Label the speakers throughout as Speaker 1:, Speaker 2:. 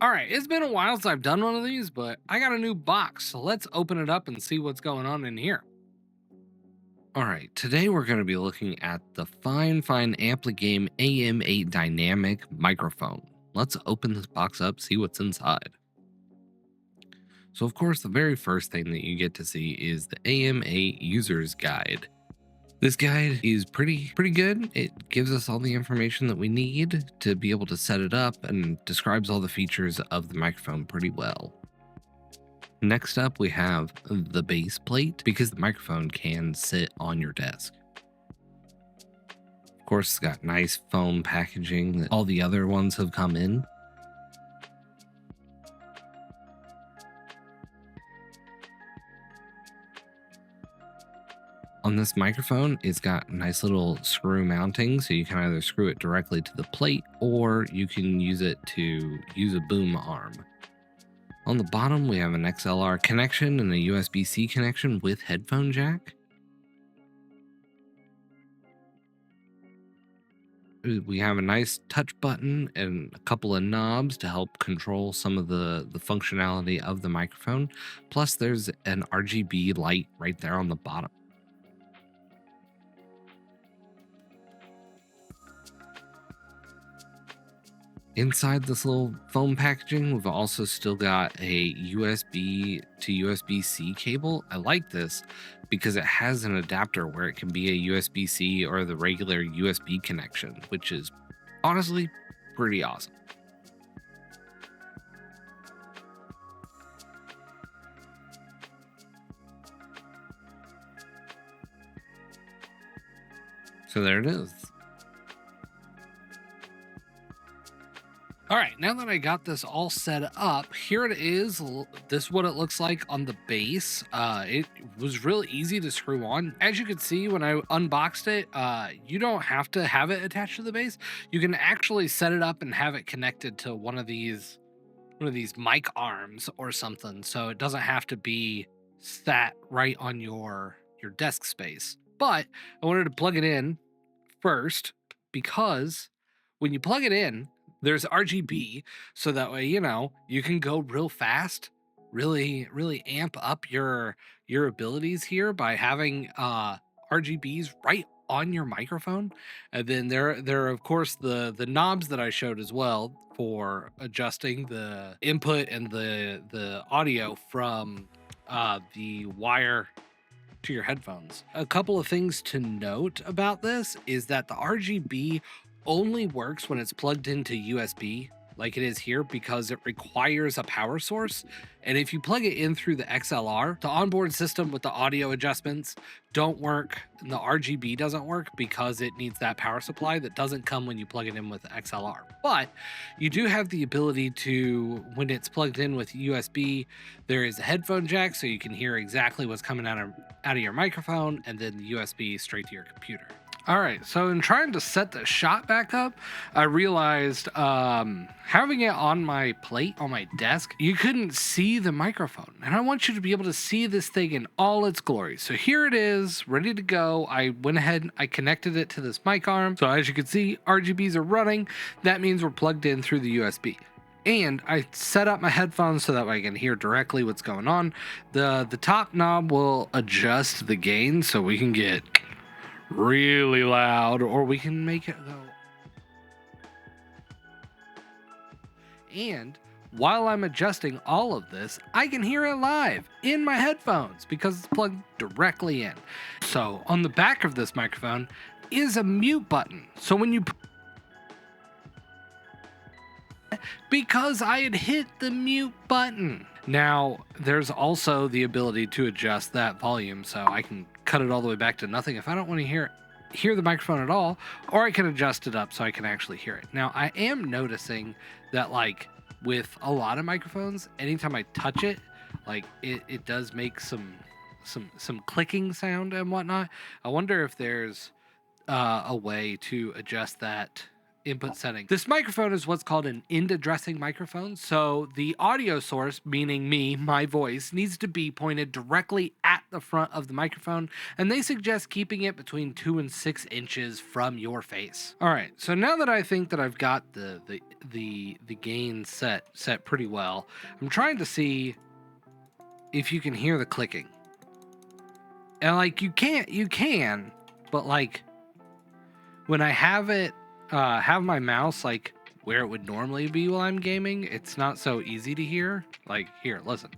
Speaker 1: All right, it's been a while since I've done one of these, but I got a new box, so let's open it up and see what's going on in here. All right, today we're going to be looking at the FIFINE AmpliGame AM8 Dynamic Microphone. Let's open this box up, see what's inside. So, of course, the very first thing that you get to see is the AM8 User's Guide. This guide is pretty good. It gives us all the information that we need to be able to set it up and describes all the features of the microphone pretty well. Next up, we have the base plate because the microphone can sit on your desk. Of course, it's got nice foam packaging that all the other ones have come in. On this microphone, it's got nice little screw mounting, so you can either screw it directly to the plate or you can use it to use a boom arm. On the bottom, we have an XLR connection and a USB-C connection with headphone jack. We have a nice touch button and a couple of knobs to help control some of the functionality of the microphone. Plus, there's an RGB light right there on the bottom. Inside this little foam packaging, we've also still got a USB to USB-C cable. I like this because it has an adapter where it can be a USB-C or the regular USB connection, which is honestly pretty awesome. So there it is. All right, now that I got this all set up, here it is. This is what it looks like on the base. It was really easy to screw on. As you can see when I unboxed it, you don't have to have it attached to the base. You can actually set it up and have it connected to one of these mic arms or something, so it doesn't have to be sat right on your desk space. But I wanted to plug it in first because when you plug it in, there's RGB, so that way you can go real fast, really amp up your abilities here by having RGBs right on your microphone. And then there are of course the knobs that I showed as well for adjusting the input and the audio from the wire to your headphones. A couple of things to note about this is that the RGB only works when it's plugged into USB like it is here because it requires a power source. And if you plug it in through the XLR, the onboard system with the audio adjustments don't work. And the RGB doesn't work because it needs that power supply that doesn't come when you plug it in with the XLR. But you do have the ability to, when it's plugged in with USB, there is a headphone jack so you can hear exactly what's coming out of your microphone, and then the USB straight to your computer. All right, so in trying to set the shot back up, I realized having it on my plate on my desk, you couldn't see the microphone. And I want you to be able to see this thing in all its glory. So here it is, ready to go. I went ahead and I connected it to this mic arm. So as you can see, RGBs are running. That means we're plugged in through the USB. And I set up my headphones so that way I can hear directly what's going on. The top knob will adjust the gain so we can get really loud, or we can make it go. And while I'm adjusting all of this, I can hear it live in my headphones because it's plugged directly in. So on the back of this microphone is a mute button. So when you because I had hit the mute button. Now, there's also the ability to adjust that volume, so I can cut it all the way back to nothing if I don't want to hear the microphone at all, or I can adjust it up so I can actually hear it. Now, I am noticing that, like, with a lot of microphones, anytime I touch it, like, it does make some clicking sound and whatnot. I wonder if there's a way to adjust that input setting. This microphone is what's called an end addressing microphone. So the audio source, meaning me, my voice, needs to be pointed directly at the front of the microphone, and they suggest keeping it between 2 and 6 inches from your face. All right, so now that I think that I've got the gain set pretty well, I'm trying to see if you can hear the clicking. And like you can, but like when I have it have my mouse like where it would normally be while I'm gaming, it's not so easy to hear. Like here, listen.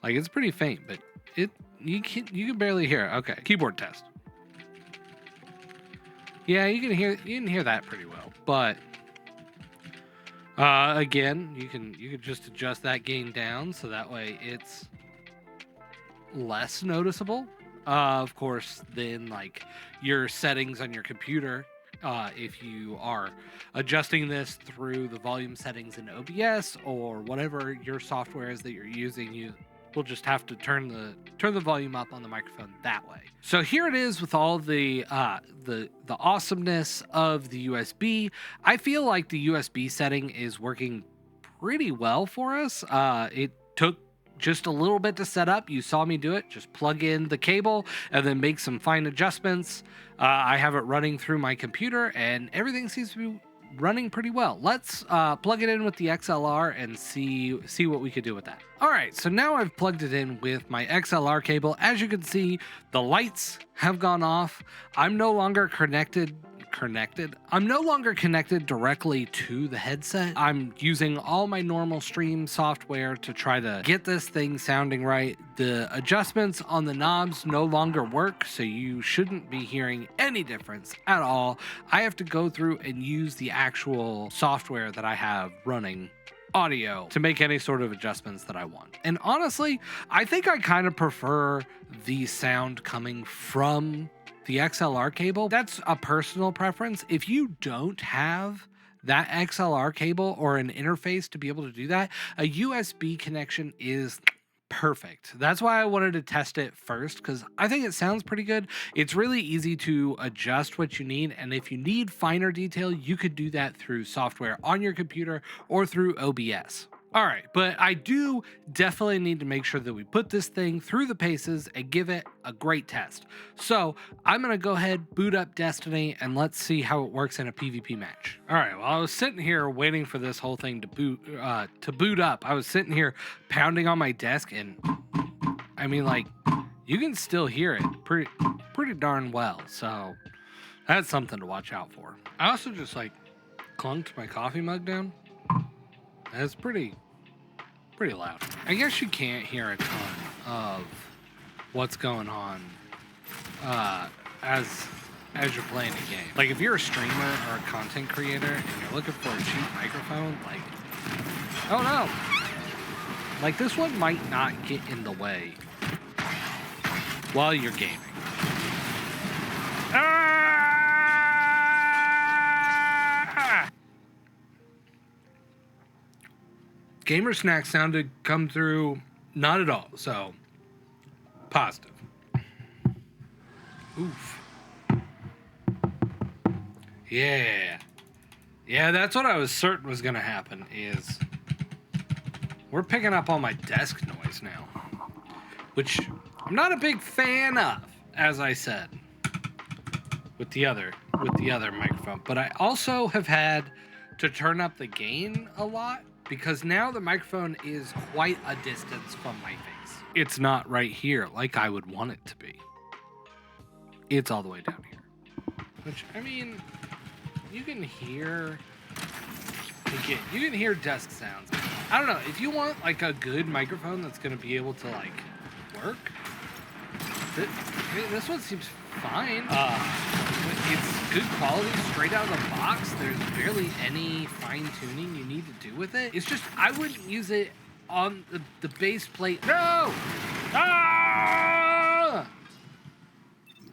Speaker 1: Like it's pretty faint, but you can barely hear it. Okay, keyboard test. Yeah, you can hear that pretty well. But again, you can just adjust that gain down so that way it's less noticeable. Of course, then like your settings on your computer, if you are adjusting this through the volume settings in OBS or whatever your software is that you're using, you will just have to turn the volume up on the microphone that way. So here it is with all the awesomeness of the USB. I feel like the USB setting is working pretty well for us. It took just a little bit to set up. You saw me do it. Just plug in the cable and then make some fine adjustments. I have it running through my computer and everything seems to be running pretty well. Let's plug it in with the XLR and see what we could do with that. All right, so now I've plugged it in with my XLR cable. As you can see, the lights have gone off. I'm no longer connected directly to the headset. I'm using all my normal stream software to try to get this thing sounding right. The adjustments on the knobs no longer work, so you shouldn't be hearing any difference at all. I have to go through and use the actual software that I have running audio to make any sort of adjustments that I want. And honestly, I think I kind of prefer the sound coming from the XLR cable. That's a personal preference. If you don't have that XLR cable or an interface to be able to do that, a USB connection is perfect. That's why I wanted to test it first, because I think it sounds pretty good. It's really easy to adjust what you need, and if you need finer detail, you could do that through software on your computer or through OBS. All right, but I do definitely need to make sure that we put this thing through the paces and give it a great test. So I'm gonna go ahead, boot up Destiny, and let's see how it works in a PvP match. All right, well, I was sitting here waiting for this whole thing to boot up. I was sitting here pounding on my desk, and I mean, like, you can still hear it pretty darn well. So that's something to watch out for. I also just like clunked my coffee mug down. That's pretty loud. I guess you can't hear a ton of what's going on as you're playing a game. Like if you're a streamer or a content creator and you're looking for a cheap microphone, like, oh no, like this one might not get in the way while you're gaming. Gamer Snack sounded come through not at all, so positive. Oof. Yeah, that's what I was certain was gonna happen. Is we're picking up all my desk noise now, which I'm not a big fan of, as I said with the other microphone. But I also have had to turn up the gain a lot, because now the microphone is quite a distance from my face. It's not right here like I would want it to be. It's all the way down here. Which, I mean, you can hear, again, you can hear desk sounds. I don't know, if you want like a good microphone that's gonna be able to like work, this one seems fine. It's good quality straight out of the box. There's barely any fine tuning you need to do with it. It's just, I wouldn't use it on the base plate. No! Ah!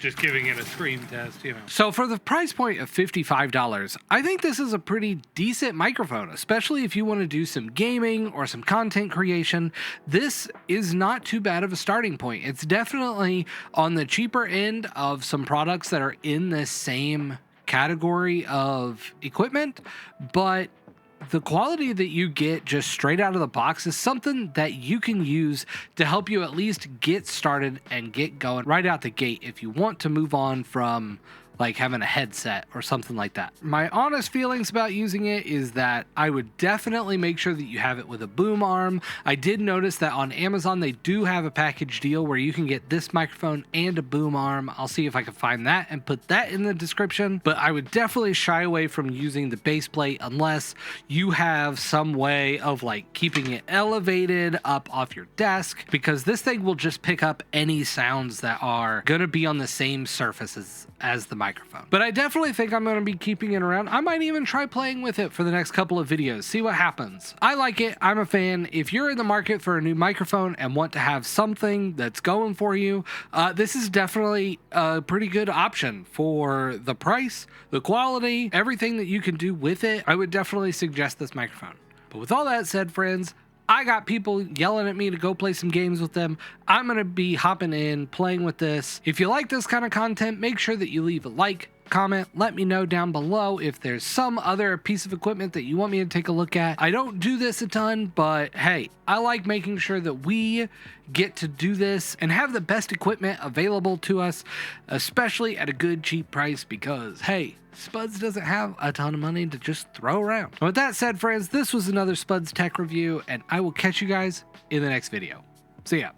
Speaker 1: just giving it a screen test, you know. So for the price point of $55, I think this is a pretty decent microphone, especially if you want to do some gaming or some content creation. This is not too bad of a starting point. It's definitely on the cheaper end of some products that are in this same category of equipment, but the quality that you get just straight out of the box is something that you can use to help you at least get started and get going right out the gate if you want to move on from like having a headset or something like that. My honest feelings about using it is that I would definitely make sure that you have it with a boom arm. I did notice that on Amazon they do have a package deal where you can get this microphone and a boom arm. I'll see if I can find that and put that in the description, but I would definitely shy away from using the base plate unless you have some way of like keeping it elevated up off your desk, because this thing will just pick up any sounds that are gonna be on the same surface as the microphone. But I definitely think I'm going to be keeping it around. I might even try playing with it for the next couple of videos, see what happens. I like it. I'm a fan. If you're in the market for a new microphone and want to have something that's going for you, this is definitely a pretty good option for the price, the quality, everything that you can do with it. I would definitely suggest this microphone. But with all that said, friends, I got people yelling at me to go play some games with them. I'm going to be hopping in, playing with this. If you like this kind of content, make sure that you leave a like, comment, let me know down below if there's some other piece of equipment that you want me to take a look at. I don't do this a ton, but hey, I like making sure that we get to do this and have the best equipment available to us, especially at a good cheap price, because hey, Spuds doesn't have a ton of money to just throw around. With that said, friends, this was another Spuds Tech Review, and I will catch you guys in the next video. See ya.